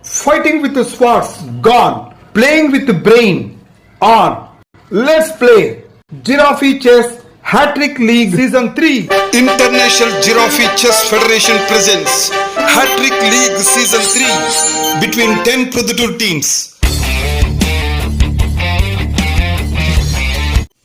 Fighting with the swords, gone. Playing with the brain, on. Let's play Giraffe Chess Hattrick League Season 3. International Giraffe Chess Federation presents Hattrick League Season 3 between 10 Proddatur teams.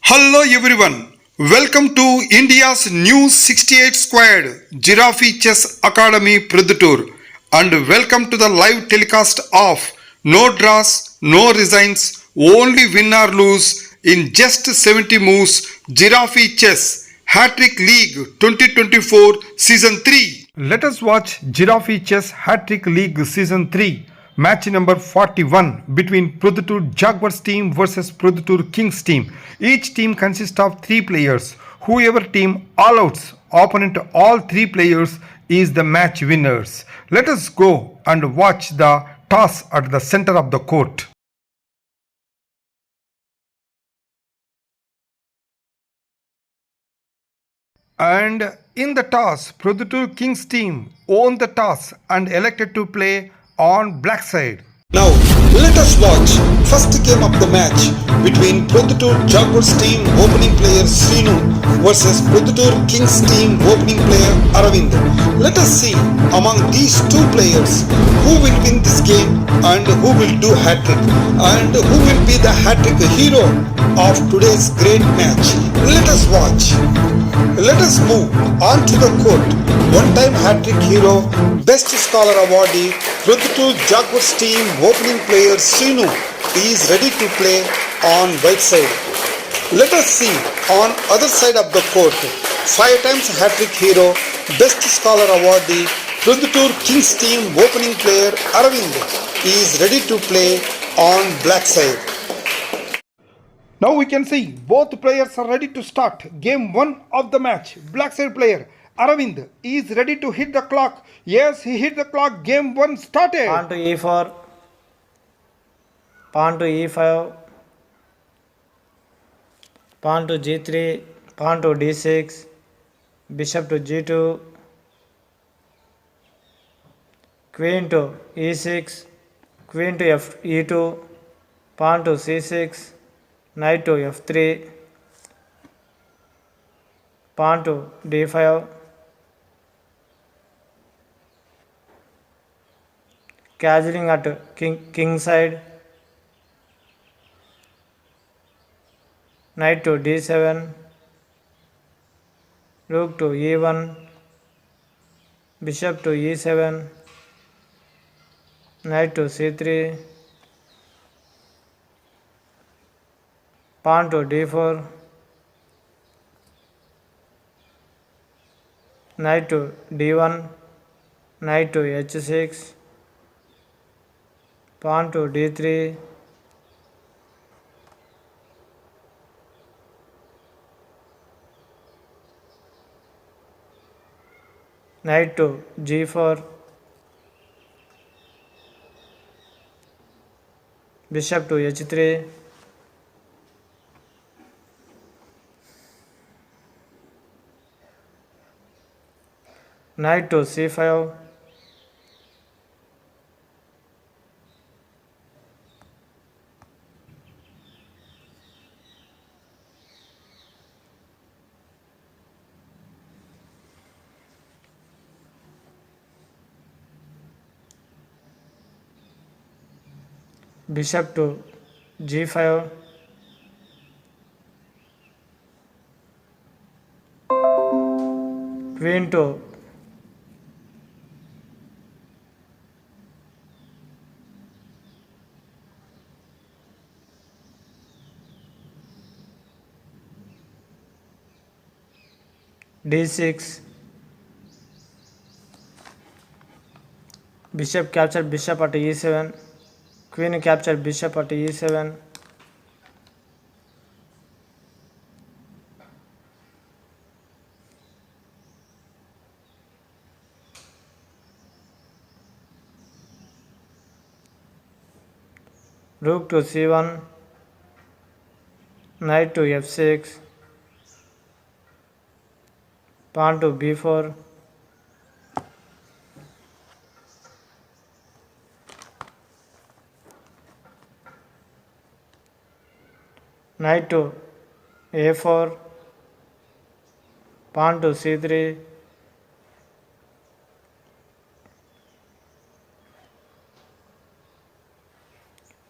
Hello everyone, welcome to India's new 68 squared Giraffe Chess Academy Proddatur and welcome to the live telecast of no draws, no resigns, only win or lose in just 70 moves Giraffe Chess Hattrick League 2024 Season 3. Let us watch Giraffe Chess Hattrick League Season 3. Match number 41 between Proddatur Jaguars team versus Proddatur Kings team. Each team consists of 3 players. Whoever team all outs opponent all 3 players is the match winners. Let us go and watch the toss at the center of the court. And in the toss, Proddatur Kings team won the toss and elected to play on black side. Now let us watch first game of the match between Proddatur Jaguars team opening player Srinu versus Proddatur Kings team opening player Aravind. Let us see among these 2 players who will win this game and who will do hat-trick and who will be the hat-trick hero of today's great match. Let us watch. Let us move on to the court. One-time hat-trick hero, best scholar awardee, Proddatur Jaguars team opening player Srinu is ready to play on white side. Let us see on other side of the court. 5 times hat-trick hero, best scholar awardee, Proddatur Kings team opening player Aravind is ready to play on black side. Now we can see both players are ready to start game 1 of the match. Black side player Aravind is ready to hit the clock. Yes, he hit the clock. Game 1 started. Pawn to e4, pawn to e5, pawn to g3, pawn to d6, bishop to g2, queen to e6, queen to e2, pawn to c6, knight to f3, pawn to d5, castling at king side, knight to d7, rook to e1, bishop to e7, knight to c3, pawn to d4, knight to d1, knight to h6, pawn to d3, knight to g4, bishop to h3, knight to c5, bishop to g5, queen to d6, bishop captured bishop at e7, queen captured bishop at e7, rook to c1, knight to f6, pawn to b4, knight to a4, pawn to c3,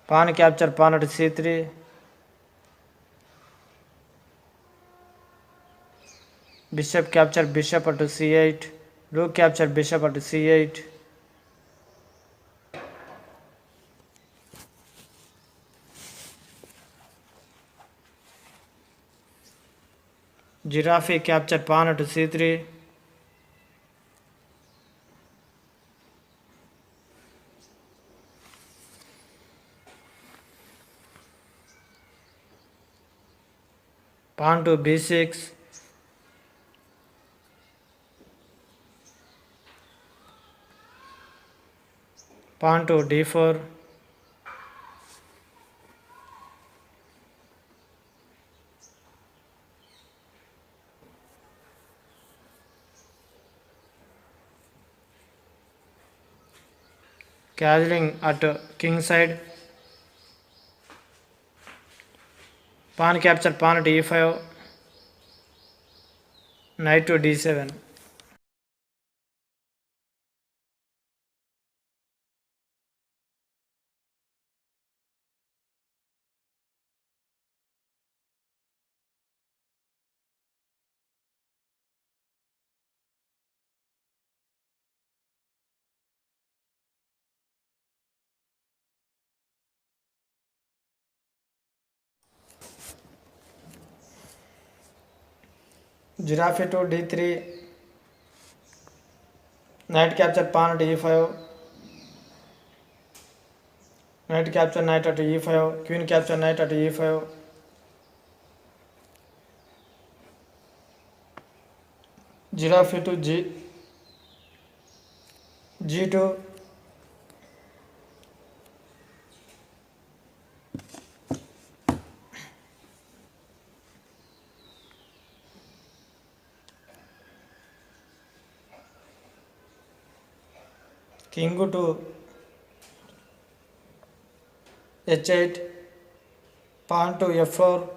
pawn capture pawn at c3, bishop capture bishop at c8, rook capture bishop at c8, giraffe capture pawn at c3, pawn to b6, pawn to d4, castling at king side, pawn capture pawn at e5, knight to d7. Giraffe to d3, knight capture pawn at e5, knight capture knight at e5, queen capture knight at e5, giraffe to g2, king to h8, pawn to f4,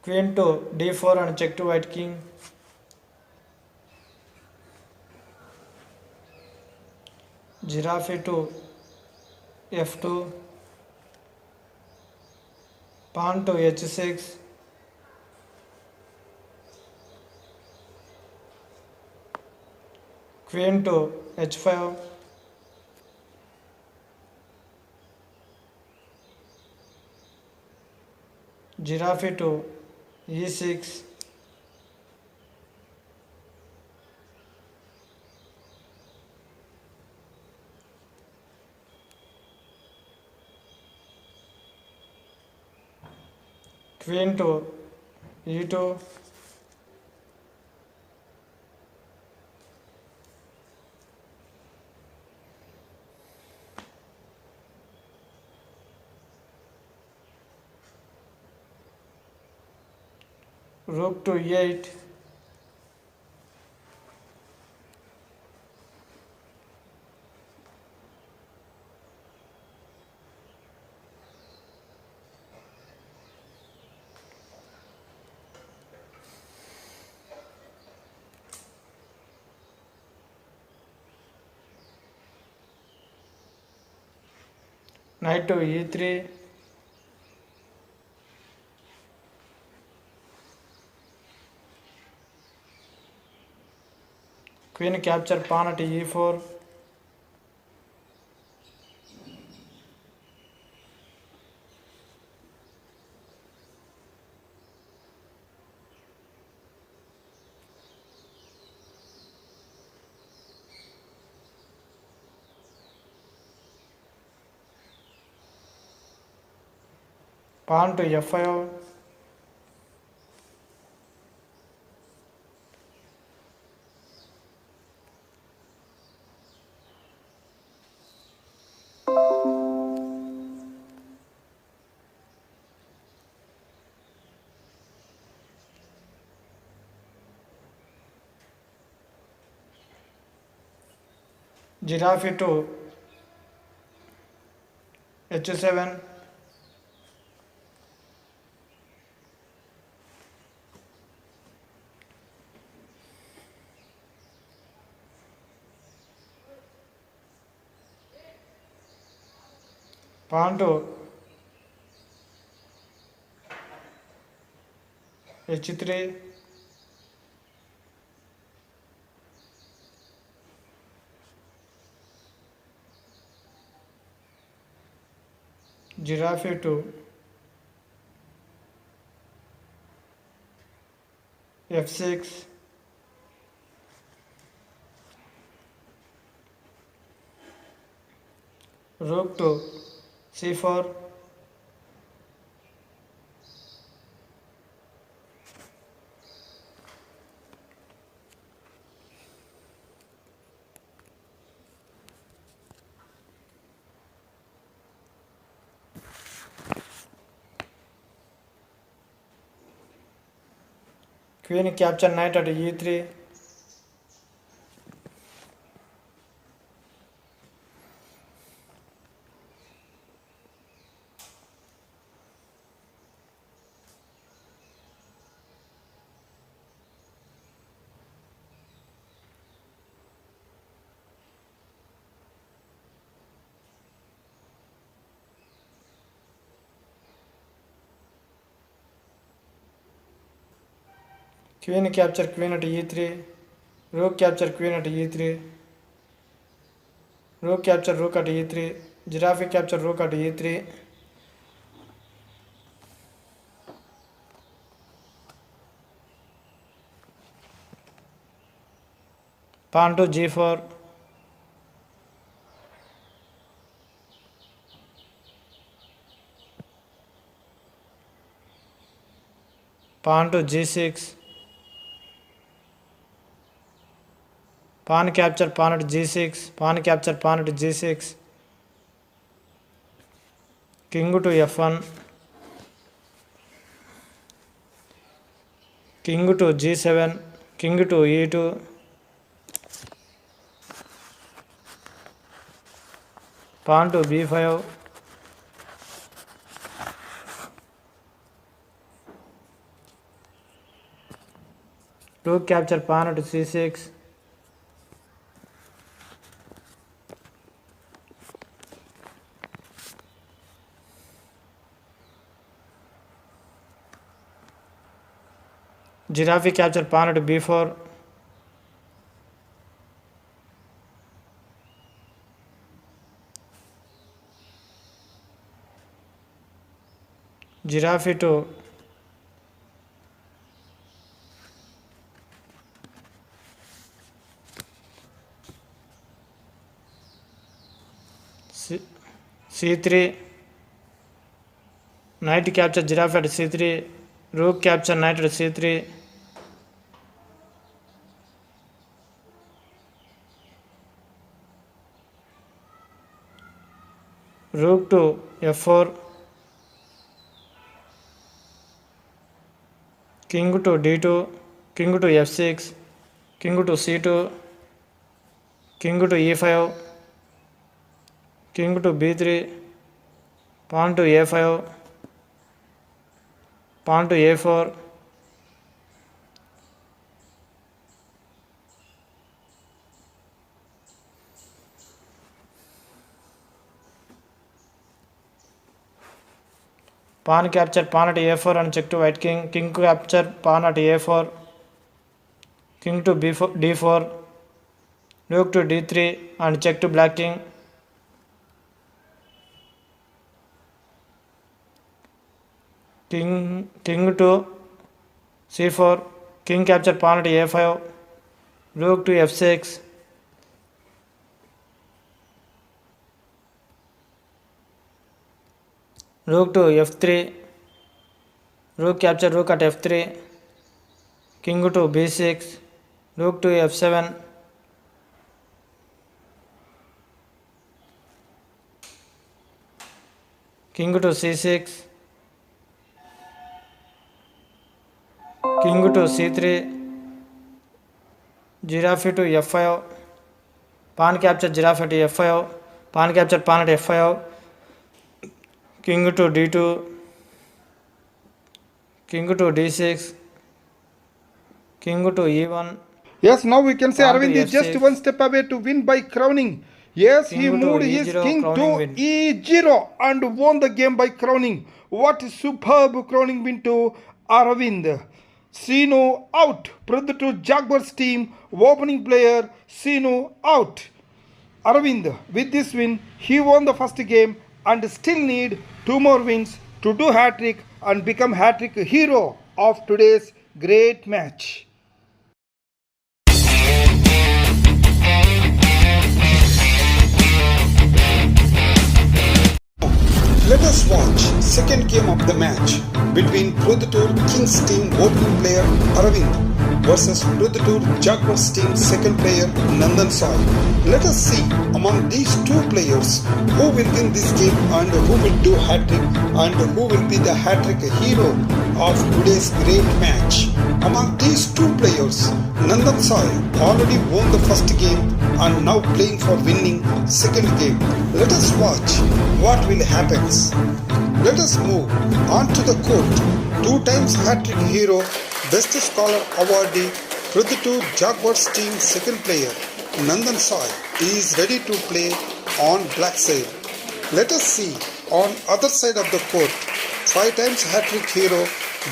queen to d4 and check to white king, giraffe to f2, pawn to h6, queen to h5, giraffe to e6, queen to e2, rook to e8, knight to e3, queen capture pawn at e4, pawn to f5, giraffe to h7, pawn to h3, giraffe to f6, rook to c4, queen capture knight at e3, queen capture queen at e3, rook capture queen at e3, rook capture rook at e3, giraffe capture rook at e3, pawn to g4, pawn to g6, pawn capture pawn at g6, pawn capture pawn at g6, king to f1, king to g7, king to e2, pawn to b5, rook capture pawn at c6, giraffe capture pawn at b4, giraffe to c3, knight capture giraffe at c3, rook capture knight at c3, rook to f4, king to d2, king to f6, king to c2, king to e5, king to b3, pawn to a5, pawn to a4, pawn capture pawn at a4 and check to white king, king capture pawn at a4, king to b4, d4, rook to d3 and check to black king, king to c4, king capture pawn at a5, rook to f6, rook to f3, rook capture rook at f3, king to b6, rook to f7, king to c6, king to c3, giraffe to f5, pawn capture giraffe at f5, pawn capture pawn at f5, king to d2, king to d6, king to e1, Yes, now we can say pawn to Arvind is just one f6, step away to win by crowning. Yes, he king to moved his e0, king crowning to win. e0 and won the game by crowning. What a superb crowning win to Arvind. Sino out. Proddatur Jaguars team opening player Sino out. Arvind, with this win, he won the first game and still need two more wins to do hat-trick and become hat-trick hero of today's great match. Let us watch second game of the match between Proddatur Kings team opening player Aravind versus Proddatur Jaguars team second player Nandan Sai. Let us see among these two players who will win this game and who will do hat-trick and who will be the hat-trick hero of today's great match. Among these two players, Nandan Sai already won the first game and now playing for winning second game. Let us watch what will happen. Let us move on to the court. Two times hat-trick hero, best scholar awardee, Proddatur Jaguars team second player Nandan Sai is ready to play on black side. Let us see on other side of the court. Five times hat-trick hero,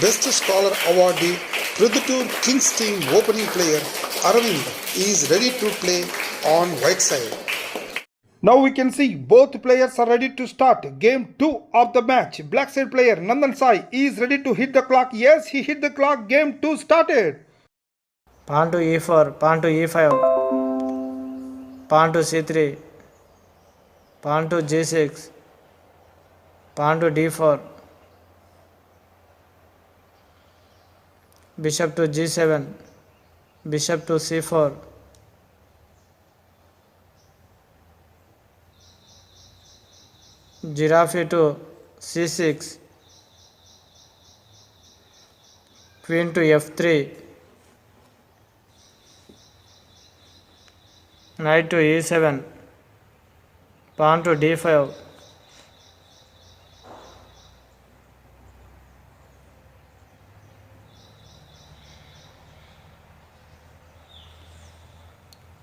best scholar awardee, Proddatur Kings team opening player Aravind is ready to play on white side. Now we can see both players are ready to start game 2 of the match. Black side player Nandan Sai is ready to hit the clock. Yes, he hit the clock. Game 2 started. Pawn to e4, pawn to e5, pawn to c3, pawn to g6, pawn to d4, bishop to g7, bishop to c4, giraffe to c6, queen to f3, knight to e7, pawn to d5,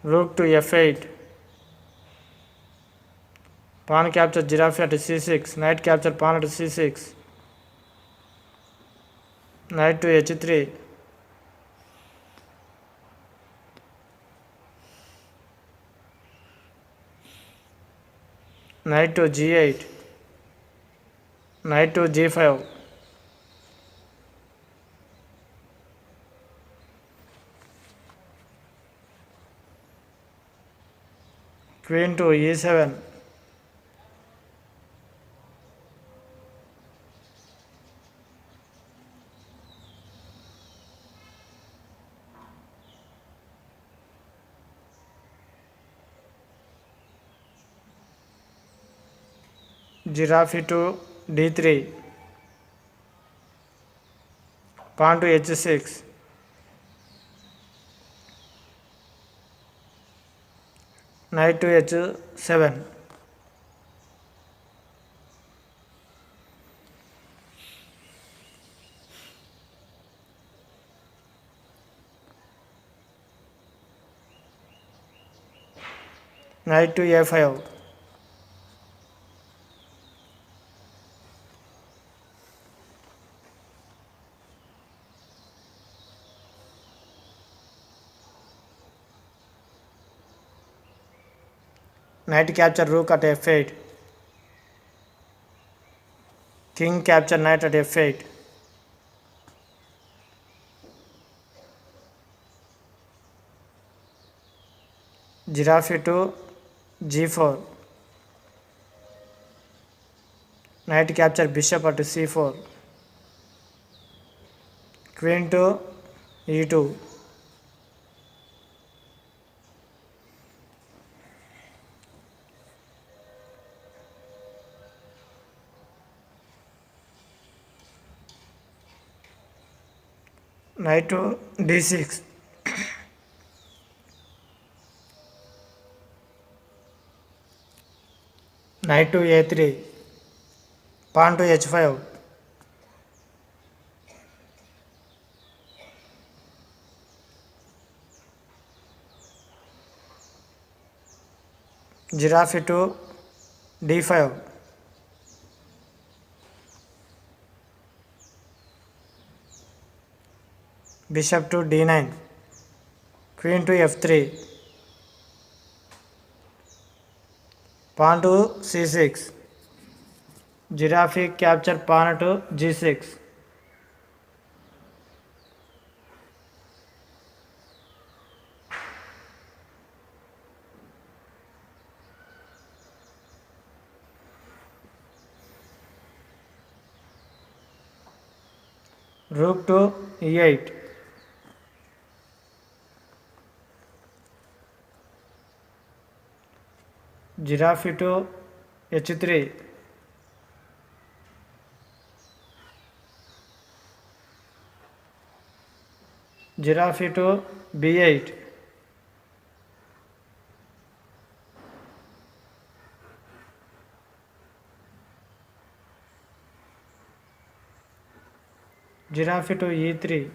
rook to f8, pawn capture giraffe at c6, knight capture pawn at c6, knight to h3, knight to g8, knight to g5, queen to e7, giraffe to d3, pawn to h6, knight to h7, knight to a5, knight capture rook at f8, king capture knight at f8, giraffe to g4, knight capture bishop at c4, queen to e2, knight to d6, knight to a3, pawn to h5, giraffe to d5, bishop to d9, queen to f3, pawn to c6, giraffe capture pawn to g6, rook to e8, giraffe to h3, giraffe to b8, giraffe to e3,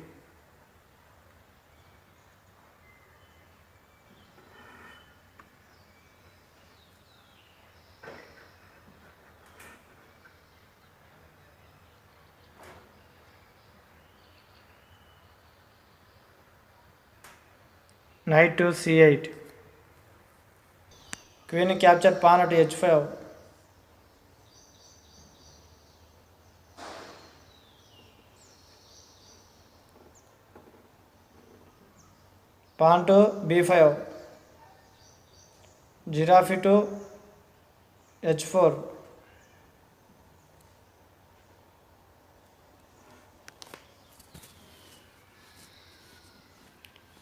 knight to c8, queen capture pawn at h5, pawn to b5, giraffe to h4,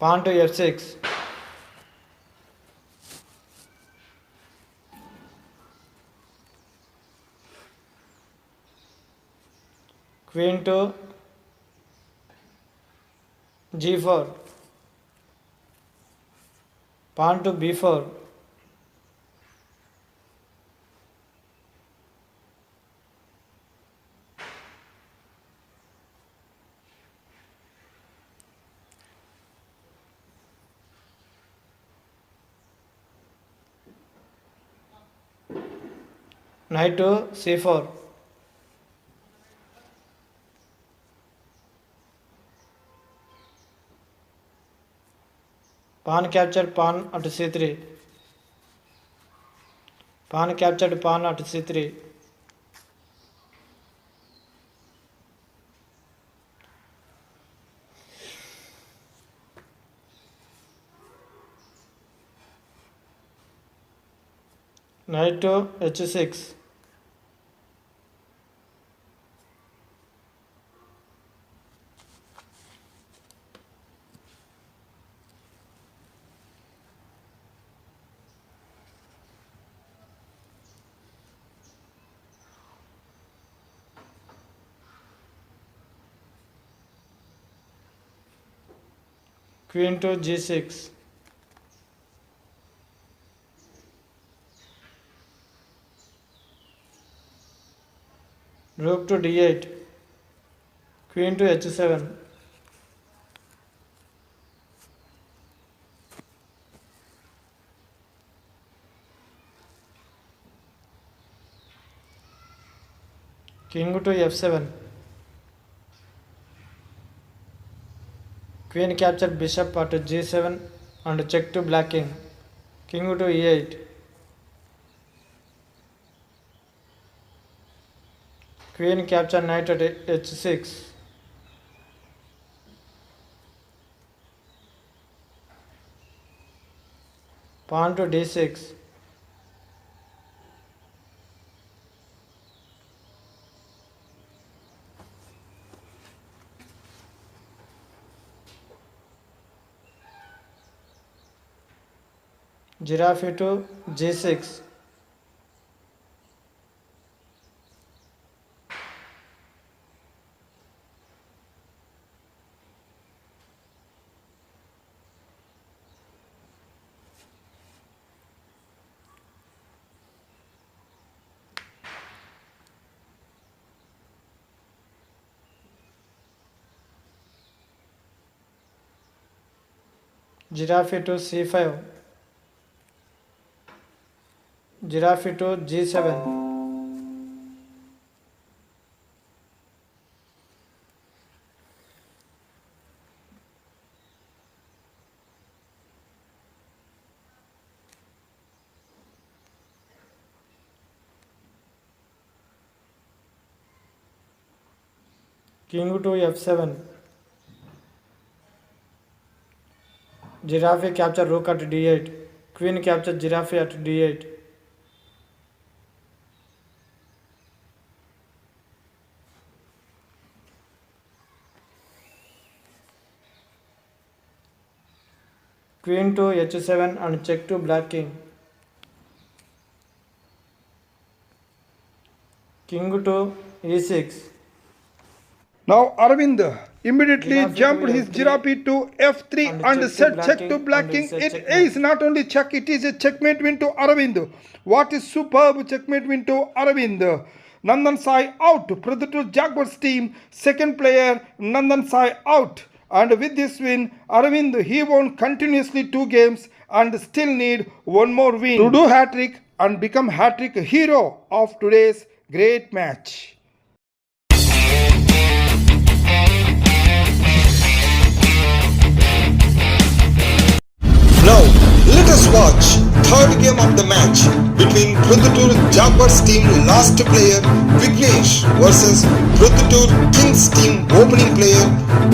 pawn to f6, queen to g4, pawn to b4, knight to c4, pawn captured pawn at c3, pawn captured pawn at c3, knight to h6, queen to g6, rook to d8, queen to h7, king to f7, queen captured bishop at g7 and check to black king, king to e8, queen capture knight at h6, pawn to d6, giraffe to g6, giraffe to c5, giraffe to g7, king to f7, giraffe capture rook at d8, queen capture giraffe at d8, queen to h7 and check to black king, king to e6, Now Arvind immediately Giraffe to jumped his F3 giraffe to f3 and said check to black king. It is not only check, it is a checkmate win to Arvind. What is superb checkmate win to Arvind. Nandan Sai out. Proddatur Jaguars team second player Nandan Sai out. And with this win, Arvind he won continuously 2 games and still need one more win to do hat-trick and become hat-trick hero of today's great match. Now, let us watch third game of the match between Proddatur Jaguars team last player Vignesh versus Proddatur Kings team opening player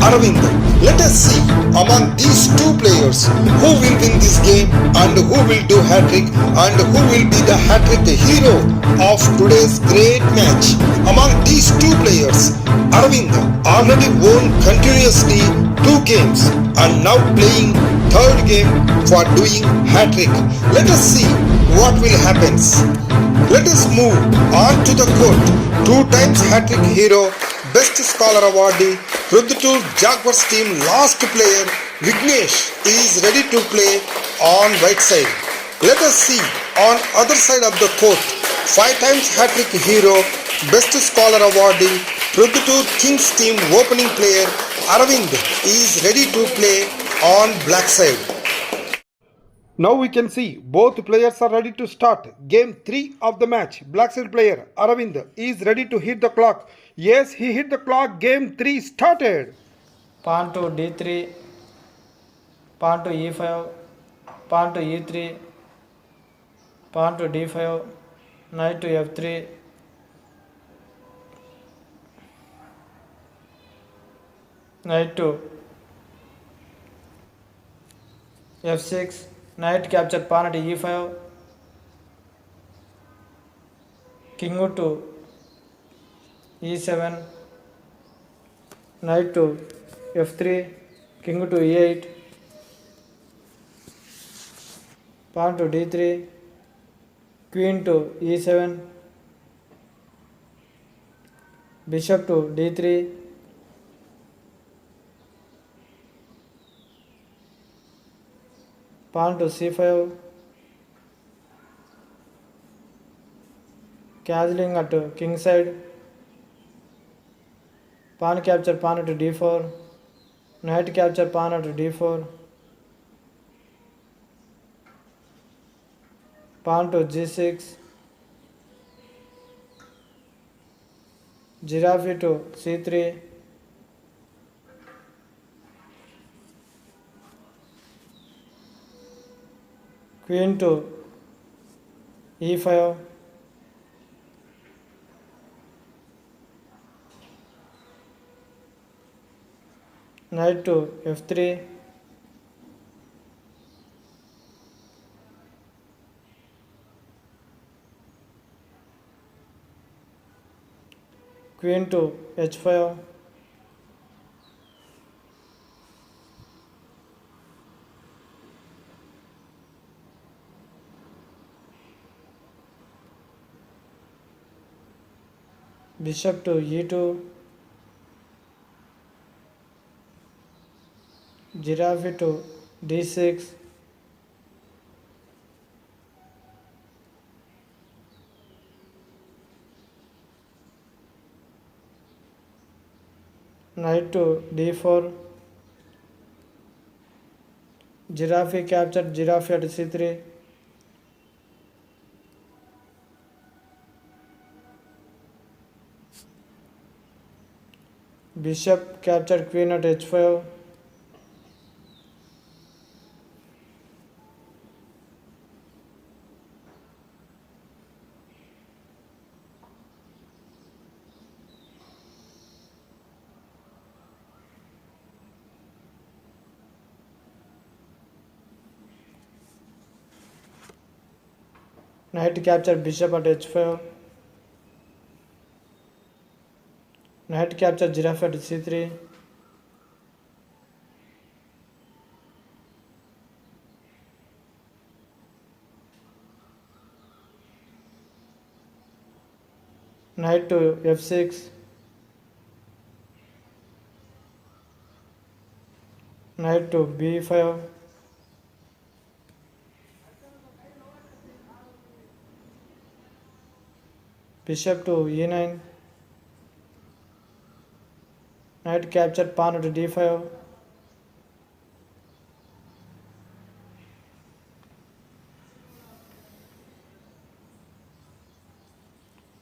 Aravind. Let us see among these two players who will win this game and who will do hat-trick and who will be the hat-trick hero of today's great match. Among these two players, Aravind already won continuously 2 games and now playing third game for doing hat-trick. Let us see what will happen. Let us move on to the court. 2 times hat-trick hero, best scholar awardee, Proddatur Jaguars team last player Vignesh is ready to play on right side. Let us see on other side of the court. 5 times hat-trick hero, best scholar awardee, Proddatur Kings team opening player Aravind is ready to play on black side. Now we can see both players are ready to start. Game 3 of the match. Black side player Aravind is ready to hit the clock. Yes, he hit the clock. Game 3 started. pawn to d3, pawn to e5, pawn to e3, pawn to d5, knight to f3, knight to f6, knight capture pawn at e5, king to e7, knight to f3, king to e8, pawn to d3, queen to e7, bishop to d3, pawn to c5, castling at king side, pawn capture pawn at d4, knight capture pawn at d4, pawn to g6, giraffe to c3, queen to e5, knight to f3, queen to h5, bishop to e2, giraffe to d6, knight to d4, Giraffe captured Giraffe at c3. Bishop captured Queen at h5. Knight captured Bishop at h5. Knight captured Giraffe at c3. Knight to f6. Knight to b5. Bishop to e9. Knight captured pawn to d5.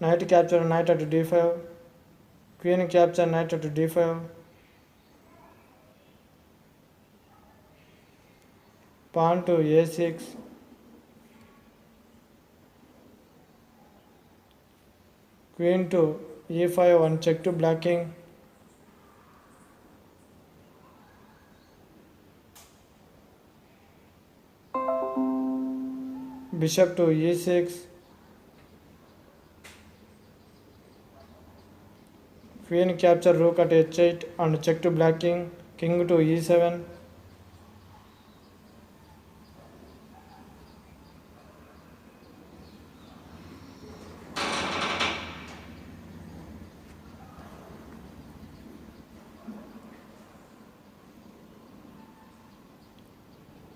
Knight captured knight at d5. Queen captured knight at d5. Pawn to a6. Queen to e5 and check to blocking. Bishop to e6. Queen capture rook at h8 and check to blocking. King to e7.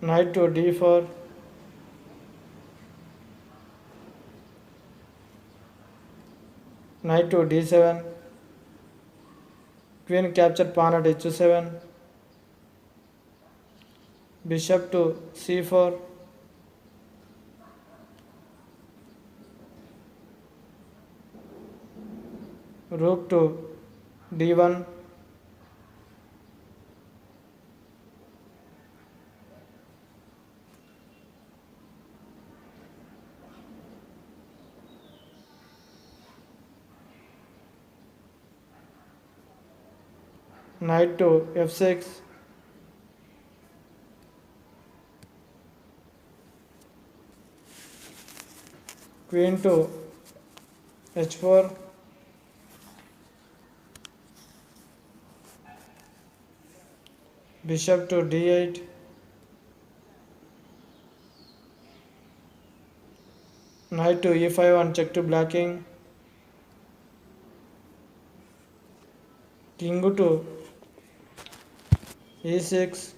Knight to d4. Knight to d7. Queen captured pawn at h7. Bishop to c4. Rook to d1. Knight to f6. Queen to h4. Bishop to d8. Knight to e5 and check to blocking. King to e6.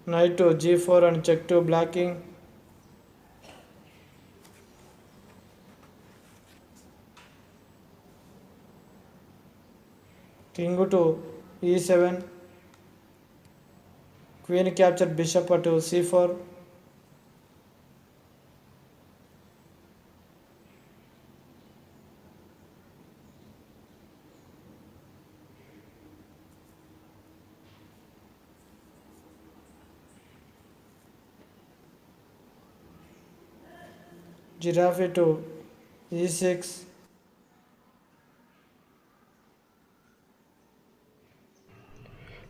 Knight to g4 and check to blocking. King to e7. Queen captured bishop to c4. Giraffe to e6.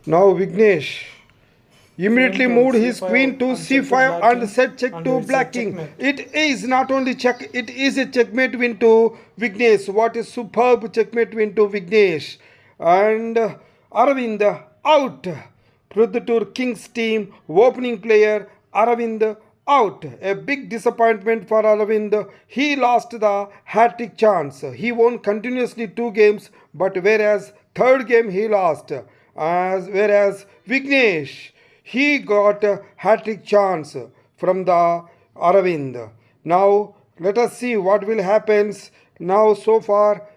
Now Vignesh immediately Queen to moved his c5 queen to and check to c5 and blocking, said check and to it's a blocking. checkmate. It is not only check, it is a checkmate win to Vignesh. What a superb checkmate win to Vignesh. And Aravind out. Proddatur Kings team opening player Aravind out. A big disappointment for Aravind. He lost the hat-trick chance. He won continuously 2 games, but whereas third game he lost. Whereas Vignesh, he got a hat-trick chance from the Aravind. Now let us see what will happen. Now so far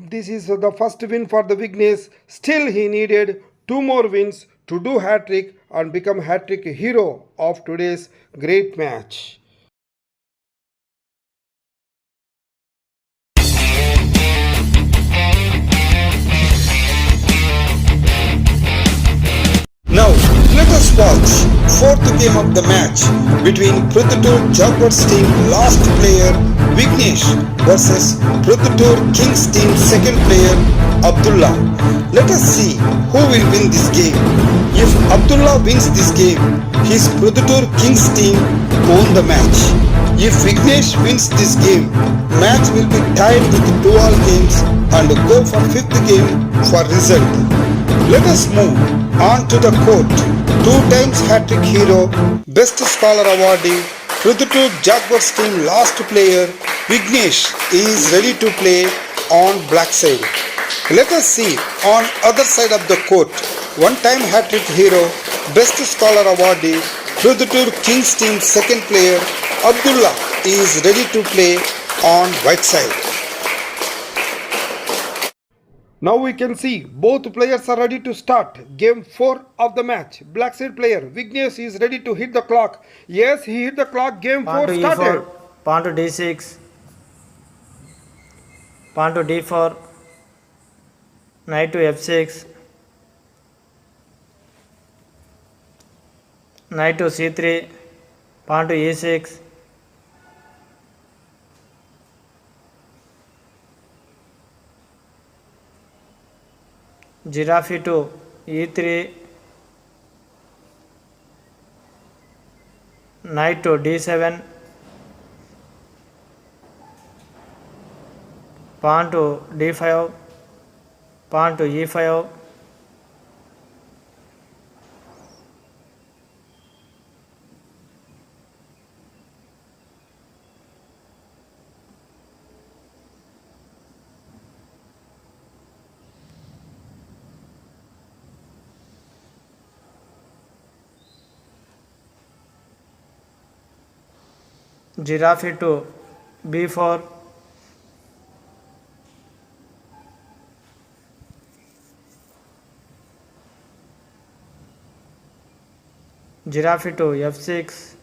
this is the first win for the Vignesh. Still he needed 2 more wins to do hat-trick and become Hattrick hero of today's great match. Now, let us watch fourth game of the match between Proddatur Jaguars team last player Vignesh versus Proddatur Kings team second player Abdullah. Let us see who will win this game. If Abdullah wins this game, his Proddatur Kings team won the match. If Vignesh wins this game, match will be tied with 2-all games and go for fifth game for result. Let us move on to the court. 2 times Hattrick hero, best scholar awardee, Proddatur Jaguars team last player Vignesh is ready to play on black side. Let us see on other side of the court. 1 time Hattrick hero, best scholar awardee, Proddatur Kings team second player Abdullah is ready to play on white side. Now we can see both players are ready to start game 4 of the match. Black side player Vignesh is ready to hit the clock. Yes, he hit the clock. Game Pawn 4 to started. e4, pawn to d6, pawn to d4, knight to f6, knight to c3, pawn to e6, giraffe to e3, knight to d7, pawn to d5, pawn to e5, giraffe to b4, giraffe to f6,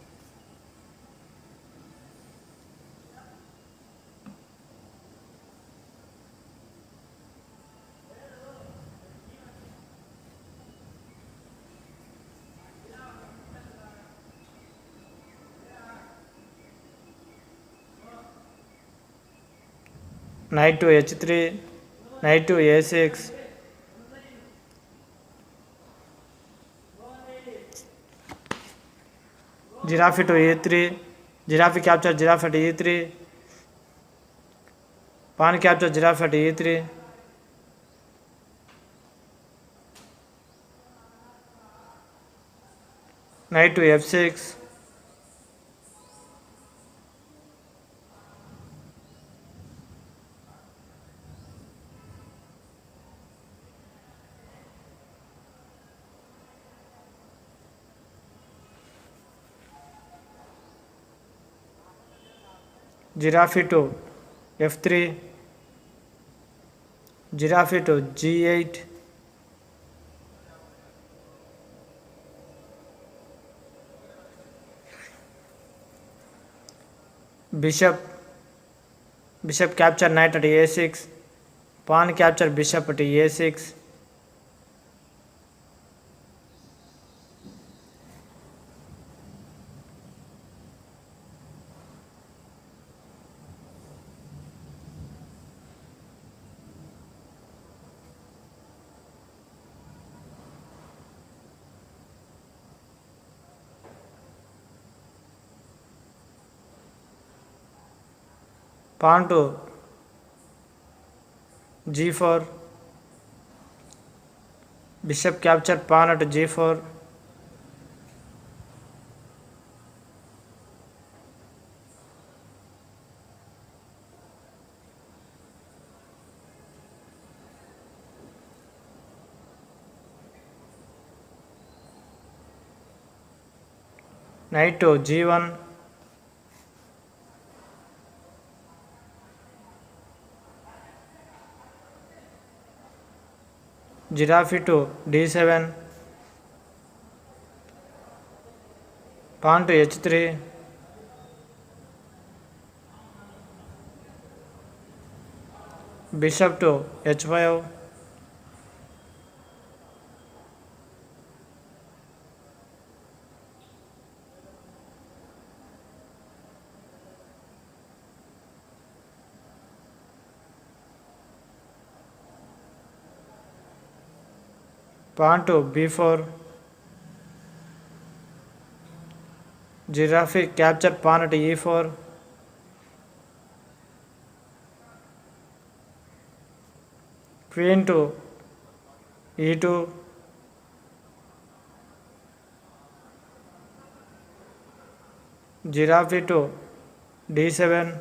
knight to h3, knight to a6, giraffe to e3, giraffe capture giraffe at e3, pawn capture giraffe at e3, knight to f6, giraffe to f3, giraffe to g8, bishop capture knight at a6, pawn capture bishop at a6, pawn to g4, bishop capture pawn at g4, knight to g1, giraffe to d7, pawn to h3, bishop to h5, pawn to b4, giraffe capture pawn at e4, queen to e2, giraffe to d7,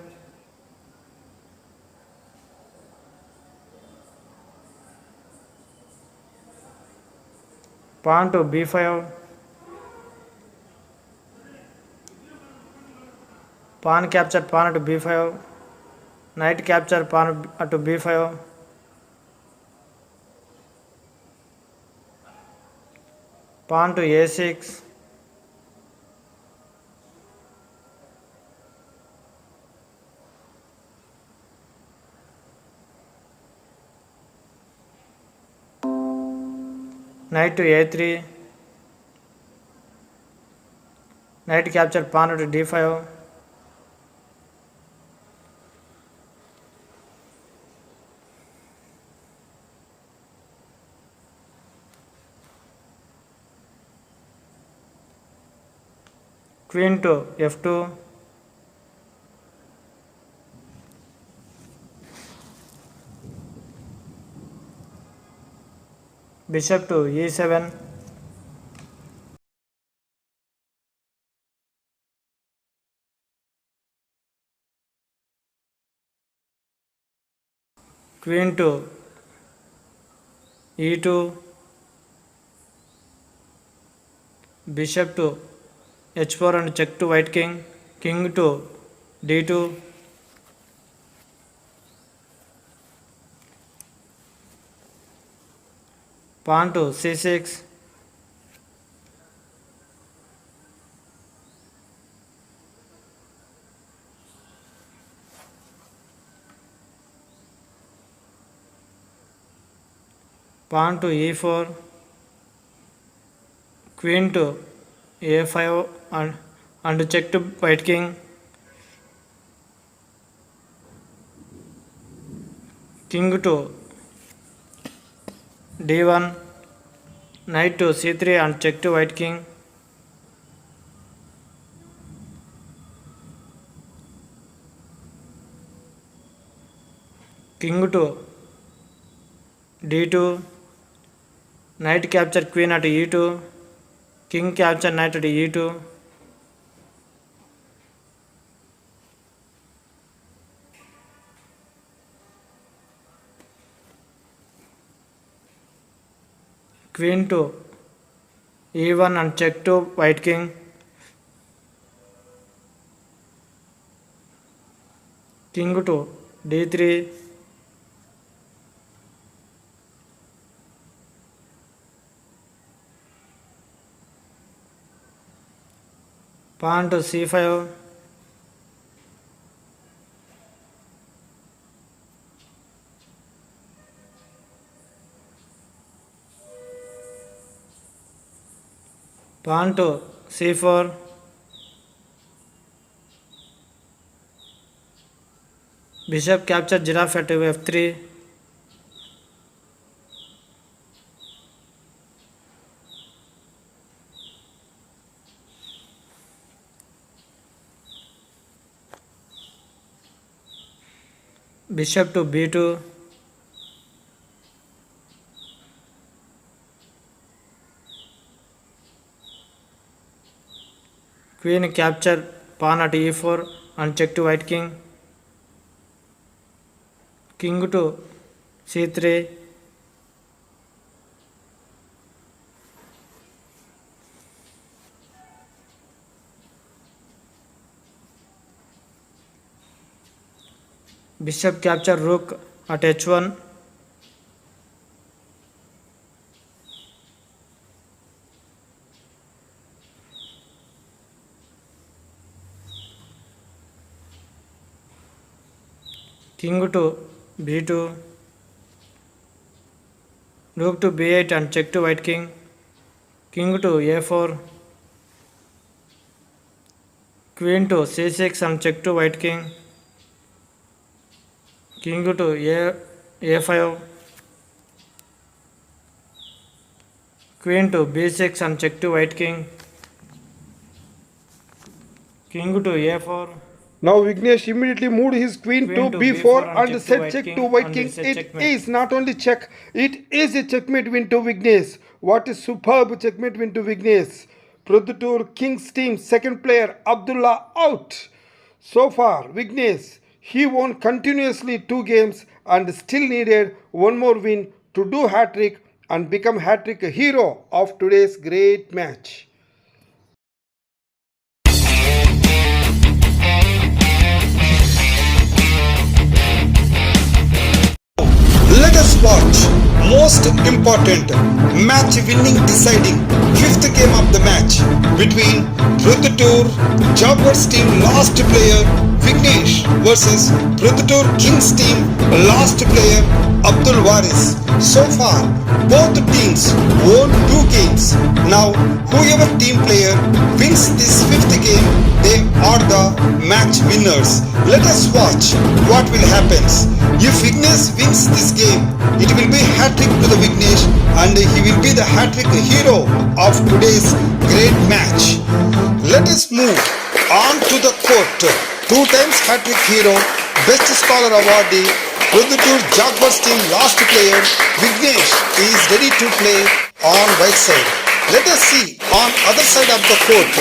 pawn to b5, pawn capture pawn to b5, knight capture pawn to b5, pawn to a6, knight to a3, knight capture pawn to d5, queen to f2, bishop to e7, queen to e2, bishop to h4 and check to white king, king to d2, pawn to c6, pawn to e4, queen to a5 and check to white king, king to d1, knight to c3 and check to white king, king to d2, knight capture queen at e2, king capture knight at e2, queen to e1 and check to white king, king to d3, pawn to c5, pawn to c4, bishop capture giraffe at f3, bishop to b2, queen capture pawn at e4 and check to white king, king to c3, bishop capture rook at h1, king to b2, rook to b8 and check to white king, king to a4, queen to c6 and check to white king, king to a5, queen to b6 and check to white king, king to a4. Now Vignesh immediately moved his queen to to b4 b4 and and check to said white check king, to white and king. it's a It checkmate. is not only check, it is a checkmate win to Vignesh. What a superb checkmate win to Vignesh. Proddatur Kings team second player Abdullah out. So far, Vignesh, he won continuously 2 games and still needed one more win to do hat-trick and become hat-trick hero of today's great match. Let us watch most important match winning deciding fifth game of the match between Proddatur Jaguars team last player Vignesh versus Proddatur Kings team last player Abdul Waris. So far, both teams won 2 games. Now, whoever team player wins this fifth game, they are the match winners. Let us watch what will happen. If Vignesh wins this game, it will be hat-trick to the Vignesh and he will be the hat-trick hero of today's great match. Let us move on to the court. 2 times hat-trick hero, best scholar awardee, Proddatur Jaguars team last player Vignesh is ready to play on right side. Let us see on other side of the court.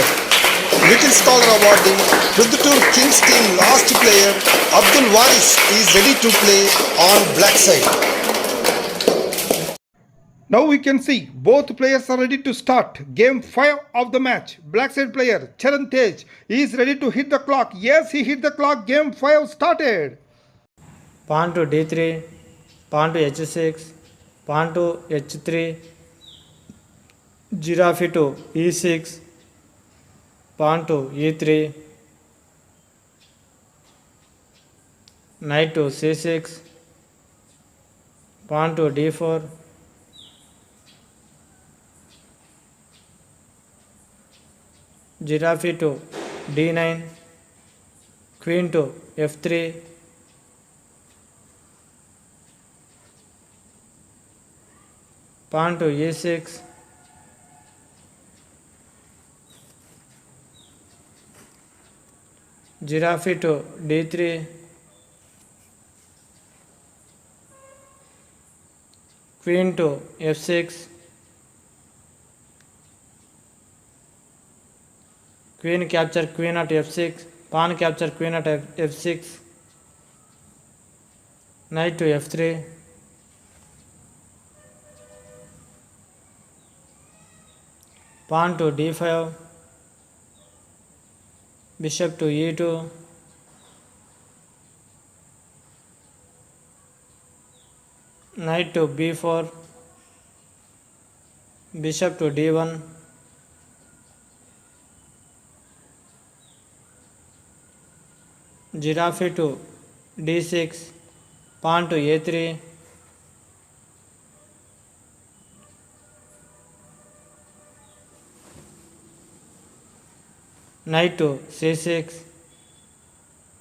Little Scholar awardee, Proddatur Kings team last player Abdul Waris is ready to play on black side. Now we can see both players are ready to start. Game 5 of the match. Black side player Charan Tej is ready to hit the clock. Yes, he hit the clock. Game 5 started. Pawn to d3, pawn to h6, pawn to h3, giraffe to e6, pawn to e3, knight to c6, pawn to d4, giraffe to d9, queen to f3, pawn to e6, giraffe to d3, queen to f6, queen capture queen at f6, pawn capture queen at f6, knight to f3, pawn to d5, bishop to e2, knight to b4, bishop to d1, giraffe to d6, pawn to a3, knight to c6,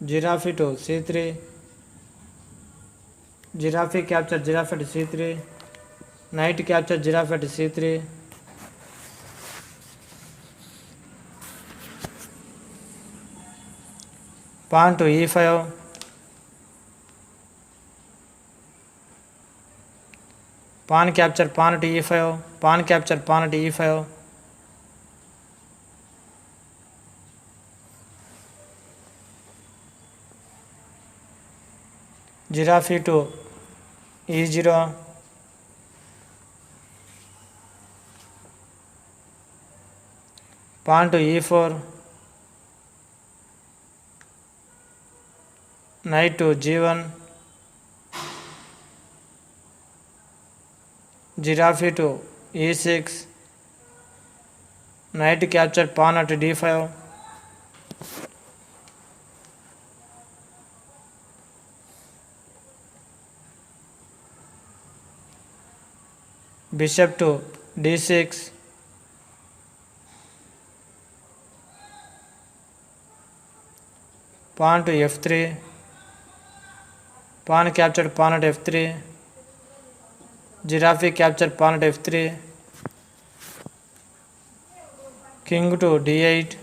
giraffe to c3, giraffe capture giraffe to c3, knight capture giraffe to c3, pawn to e5, pawn capture pawn to e5, pawn capture pawn to e5, giraffe to e0, pawn to e4, knight to g1, giraffe to e6, knight capture pawn at d5, bishop to d6, pawn to f3, pawn captured pawn at f3, giraffe captured pawn at f3, king to d8,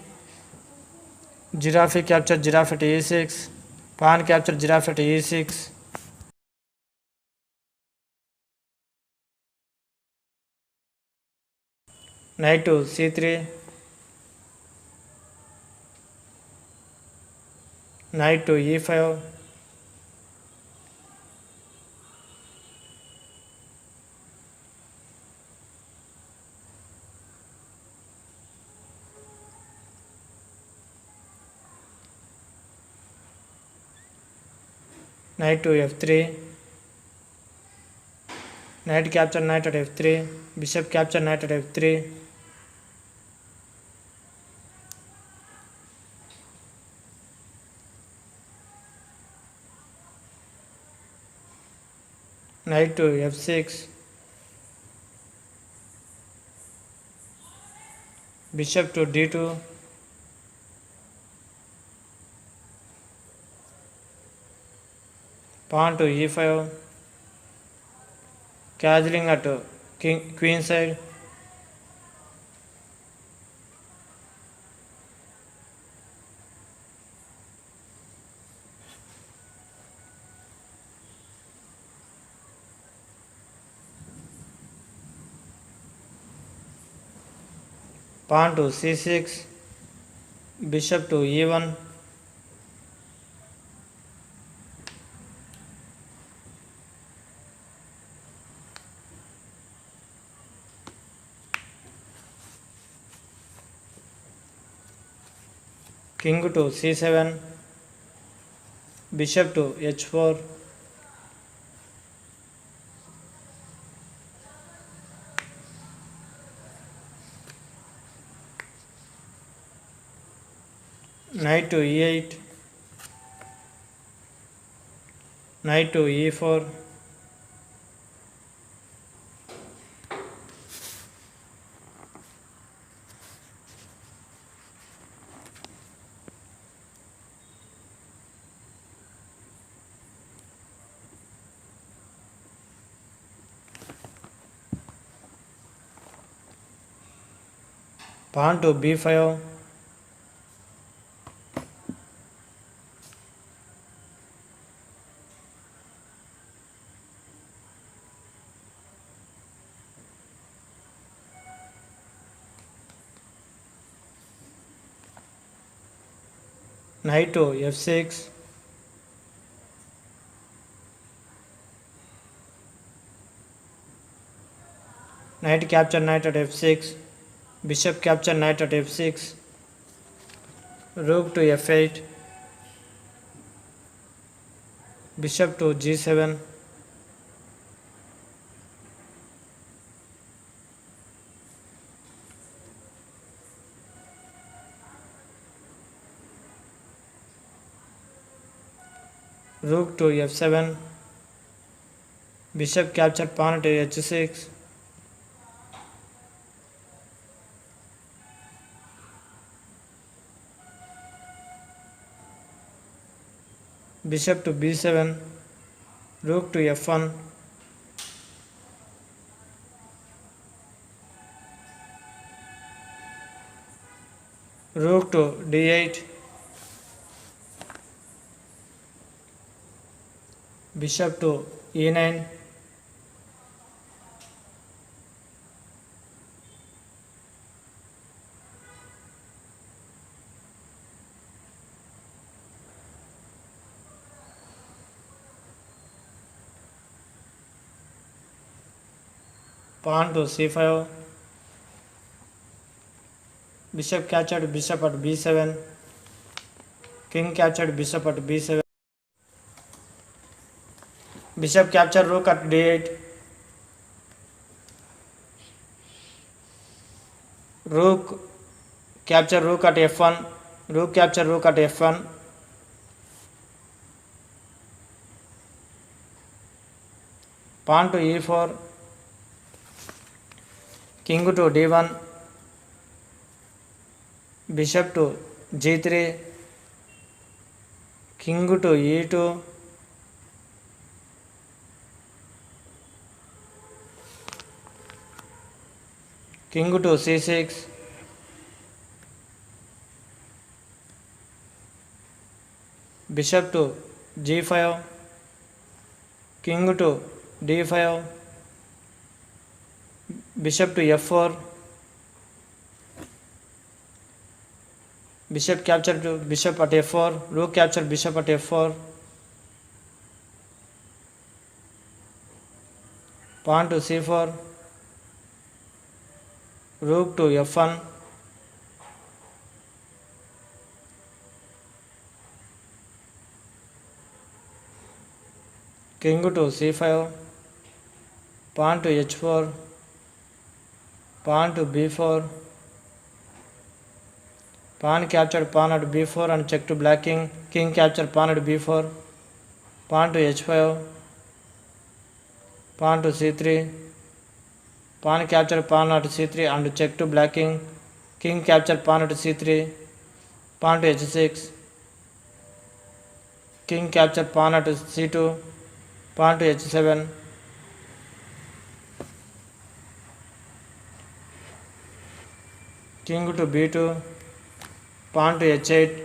giraffe captured giraffe at e6, pawn captured giraffe at e6, knight to c3, knight to e5, knight to f3, knight capture knight at f3, bishop capture knight at f3, knight to f6, bishop to d2, pawn to e5, castling at queen side, pawn to c6, bishop to e1, king to c7, bishop to h4, knight to e8, knight to e4, pawn to b5, knight to f6, knight capture knight at f6, bishop capture knight at f6, rook to f8, bishop to g7, rook to f7, bishop captured pawn at h6, bishop to b7, rook to f1, rook to d8, bishop to e9, pawn to c5, bishop captured bishop at b7, king captured bishop at b7, bishop captured rook at d8, rook capture rook at f1, rook capture rook at f1, pawn to e4, king to d1, bishop to g3, king to e2, king to c6, bishop to g5, king to d5, bishop to f4, bishop capture to bishop at f4, rook capture bishop at f4, pawn to c4, rook to f1, king to c5, pawn to h4, pawn to b4, pawn captured pawn at b4 and check to black king, king captured pawn at b4, pawn to h5, pawn to c3, pawn captured pawn at c3 and check to black king, king captured pawn at c3, pawn to h6, king captured pawn at c2, pawn to h7, king to b2, pawn to h8,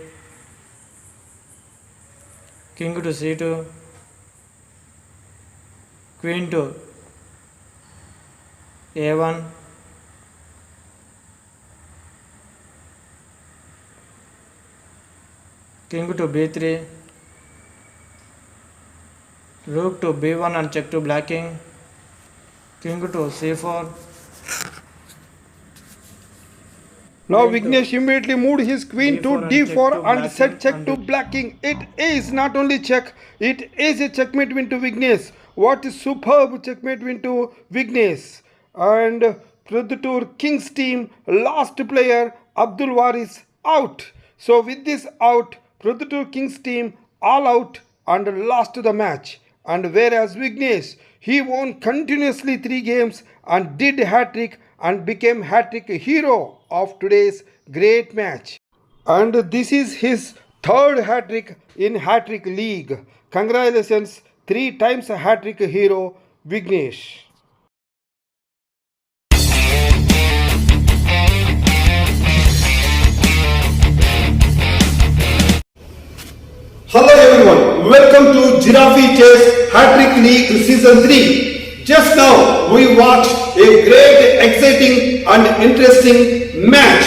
king to c2, queen to a1, king to b3, rook to b1 and check to black king, king to c4. Now Vignesh immediately moved his queen to D4 d4 and set check to black king. It is not only check, it is a checkmate win to Vignesh. What a superb checkmate win to Vignesh. And Proddatur King's team last player Abdul Waris out. So with this out, Proddatur King's team all out and lost the match. And whereas Vignesh, he won continuously 3 games and did hat-trick and became hat-trick hero of today's great match. And this is his 3rd hat-trick in Hattrick League. Congratulations, 3 times hat-trick hero Vignesh. Hello everyone, welcome to Giraffe Chess Hattrick League Season 3. Just now we watched a great, exciting and interesting match.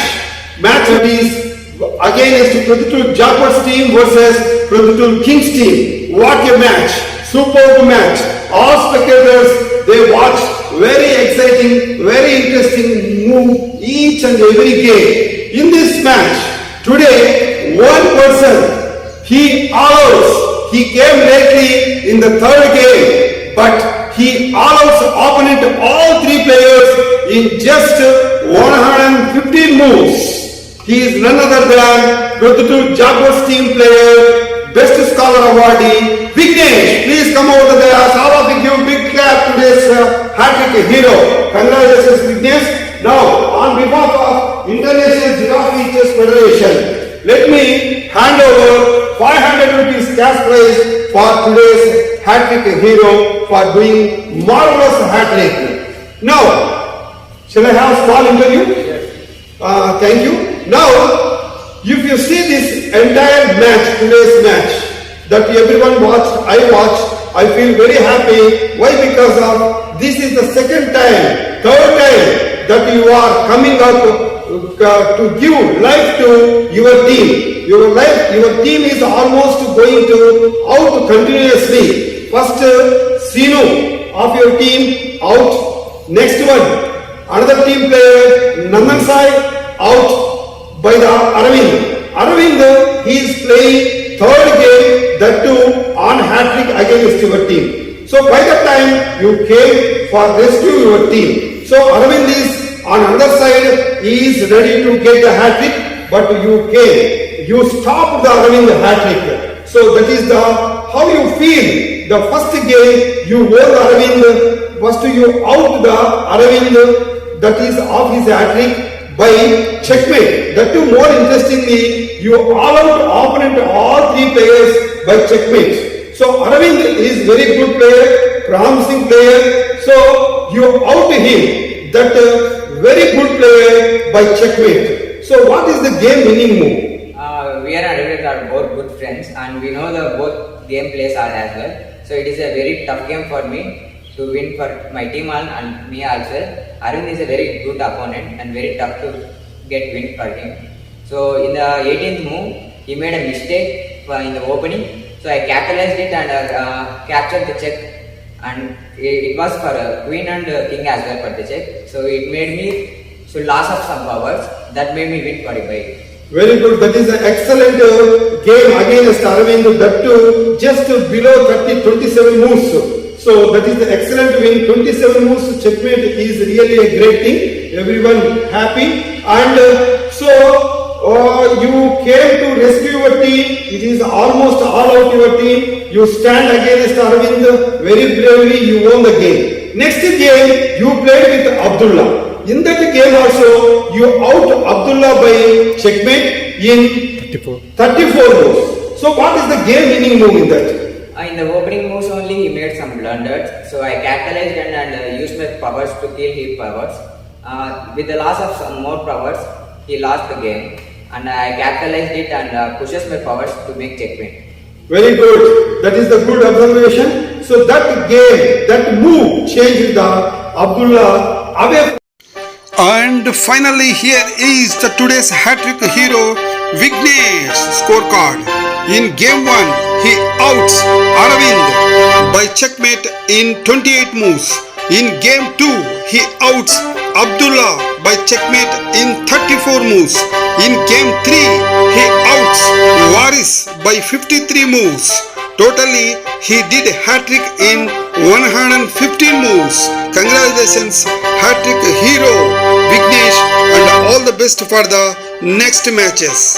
Match that is against Proddatur Jaguars team versus Proddatur Kings team. What a match, superb match. All spectators, they watched very exciting, very interesting move each and every game. In this match, today one person he came lately in the 3rd game, but he allows opponent all 3 players in just 115 moves. He is none other than Proddatur Jaguars team player, best scholar awardee, Vignesh. Please come over to the dais. All of you give big clap to this hat-trick hero. Congratulations, Vignesh. Now, on behalf of International Giraffe Chess Federation, let me hand over 500 rupees cash prize for today's hat-trick hero for doing marvelous hat-trick. Now, shall I have a small interview? Yes. Thank you. Now, if you see this entire match, today's match, that everyone watched, I feel very happy. Why? Because of this is the 2nd time, 3rd time that you are coming up to give life to your team. Your team is almost going to out continuously. First, Sinu of your team out. Next one, another team player, Nandansai out by the Aravind. Aravind, he is playing 3rd game, that too on hat-trick against your team. So by the time you came for rescue your team, so Aravind is on other side, he is ready to get the hat-trick, but you came. You stopped the Aravind hat-trick. So that is the how you feel. The first game you won Aravind first you out the Aravind, that is off his Hattrick by checkmate. That too more interestingly, you all out opponent all three players by checkmate. So Aravind is very good player, promising player. So you out him, that very good player by checkmate. So what is the game winning move? We and Hattrick are both good friends and we know the both game plays are as well. So it is a very tough game for me to win for my team and me also. Arvind is a very good opponent and very tough to get win for him. So in the 18th move, he made a mistake in the opening. So I capitalized it and captured the check, and it was for queen and king as well for the check. So it made me loss of some powers. That made me win 45. Very good. That is an excellent game against Aravind. That too just below 27 moves. So that is the excellent win. 27 moves checkmate is really a great thing. Everyone happy. And you came to rescue your team. It is almost all out your team. You stand against Aravind very bravely. You won the game. Next game you played with Abdullah. In that game also, you out Abdullah by checkmate in 34 moves. So what is the game winning move in that? In the opening moves only he made some blunders. So I capitalized and used my powers to kill his powers. With the loss of some more powers, he lost the game. And I capitalized it and pushes my powers to make checkmate. Very good. That is the good observation. So that game, that move changed the Abdullah away. And finally here is the today's Hattrick hero Vignesh scorecard. In game 1 he outs Aravind by checkmate in 28 moves. In game 2 he outs Abdullah by checkmate in 34 moves. In game 3 he outs Waris by 53 moves. Totally he did Hattrick in 115 moves. Congratulations Hattrick hero Vignesh, and all the best for the next matches.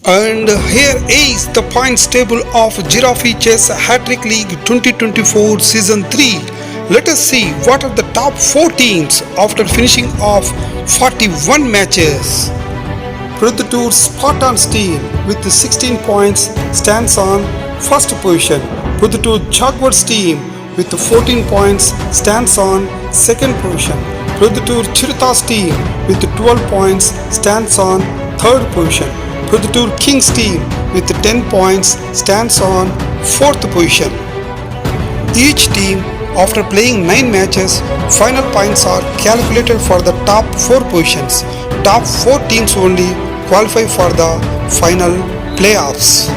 And here is the points table of Giraffe Chess Hattrick League 2024 Season 3. Let us see what are the top 4 teams after finishing off 41 matches. Proddatur Spartans team with 16 points stands on first position. Proddatur Jaguars team with 14 points stands on second position. Proddatur Chiritas team with 12 points stands on third position. Proddatur Kings team with 10 points stands on fourth position. Each team after playing 9 matches, final points are calculated for the top 4 positions. Top 4 teams only qualify for the final playoffs.